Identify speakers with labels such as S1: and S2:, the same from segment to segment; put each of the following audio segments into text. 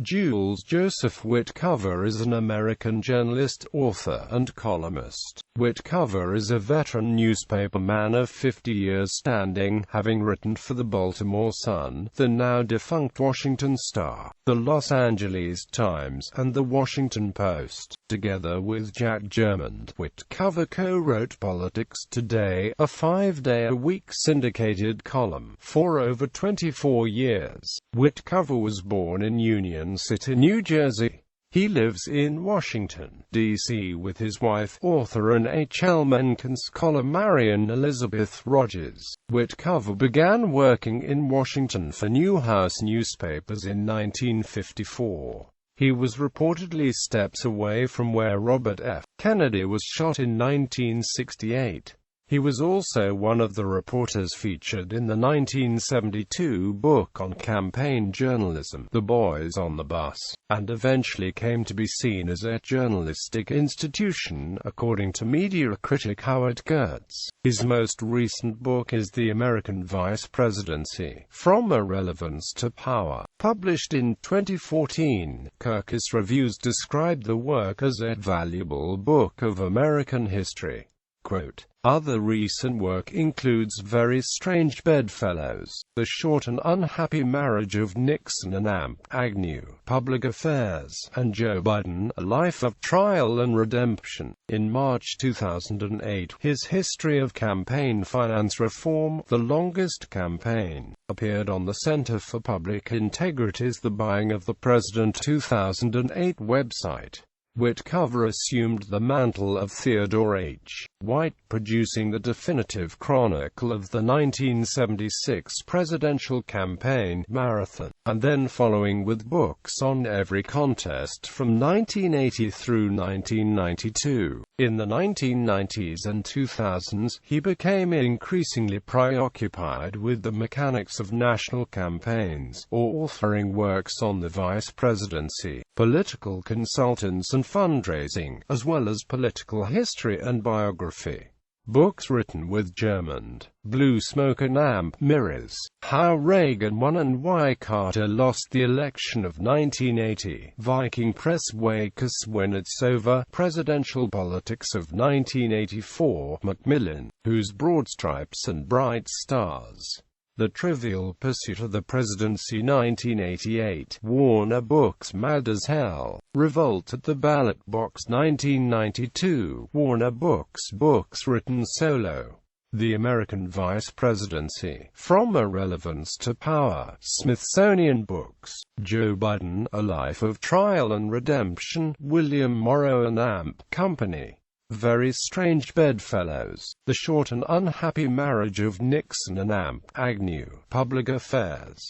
S1: Jules Joseph Witcover is an American journalist, author, and columnist. Witcover is a veteran newspaperman of 50 years standing, having written for the Baltimore Sun, the now-defunct Washington Star, the Los Angeles Times, and the Washington Post. Together with Jack Germond, Witcover co-wrote Politics Today, a 5-day-a-week syndicated column, for over 24 years. Witcover was born in Union City, New Jersey. He lives in Washington, D.C. with his wife, author and H.L. Mencken scholar Marian Elizabeth Rogers. Witcover began working in Washington for Newhouse newspapers in 1954. He was reportedly steps away from where Robert F. Kennedy was shot in 1968. He was also one of the reporters featured in the 1972 book on campaign journalism, The Boys on the Bus, and eventually came to be seen as a journalistic institution, according to media critic Howard Kurtz. His most recent book is The American Vice Presidency: From Irrelevance to Power, published in 2014. Kurtz reviews described the work as a valuable book of American history. Quote, "Other recent work includes Very Strange Bedfellows, The Short and Unhappy Marriage of Nixon and Amp Agnew, Public Affairs, and Joe Biden, A Life of Trial and Redemption." In March 2008, his History of Campaign Finance Reform, The Longest Campaign, appeared on the Center for Public Integrity's The Buying of the President 2008 website. Witcover assumed the mantle of Theodore H. White, producing the definitive chronicle of the 1976 presidential campaign marathon, and then following with books on every contest from 1980 through 1992. In the 1990s and 2000s, he became increasingly preoccupied with the mechanics of national campaigns, authoring works on the vice presidency, political consultants and fundraising, as well as political history and biography. Books written with Germond: Blue Smoke and Amp Mirrors, How Reagan Won and Why Carter Lost the Election of 1980, Viking Press Wakes When It's Over, Presidential Politics of 1984, Macmillan, Whose Broad Stripes and Bright Stars, The Trivial Pursuit of the Presidency 1988, Warner Books Mad as Hell, Revolt at the Ballot Box 1992, Warner Books Books Written Solo, The American Vice Presidency: From Irrelevance to Power, Smithsonian Books, Joe Biden, A Life of Trial and Redemption, William Morrow and Amp Company, Very Strange Bedfellows, The Short and Unhappy Marriage of Nixon and Amp Agnew, Public Affairs,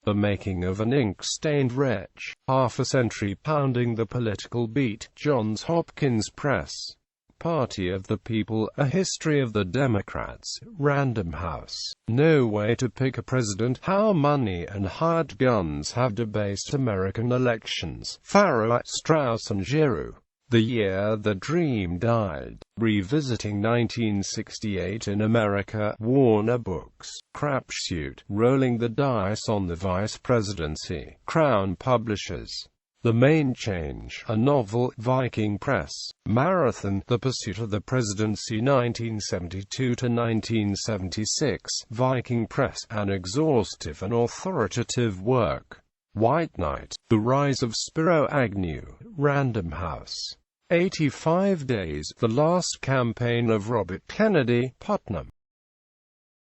S1: The Making of an Ink-Stained Wretch, Half a Century Pounding the Political Beat, Johns Hopkins Press, Party of the People, A History of the Democrats, Random House, No Way to Pick a President, How Money and Hired Guns Have Debased American Elections, Farrar, Straus and Giroux, The Year the Dream Died, Revisiting 1968 in America, Warner Books, Crapshoot, Rolling the Dice on the Vice Presidency, Crown Publishers, The Main Change, a novel, Viking Press, Marathon, The Pursuit of the Presidency 1972 to 1976, Viking Press, an exhaustive and authoritative work. White Knight, The Rise of Spiro Agnew, Random House, 85 Days, The Last Campaign of Robert Kennedy, Putnam.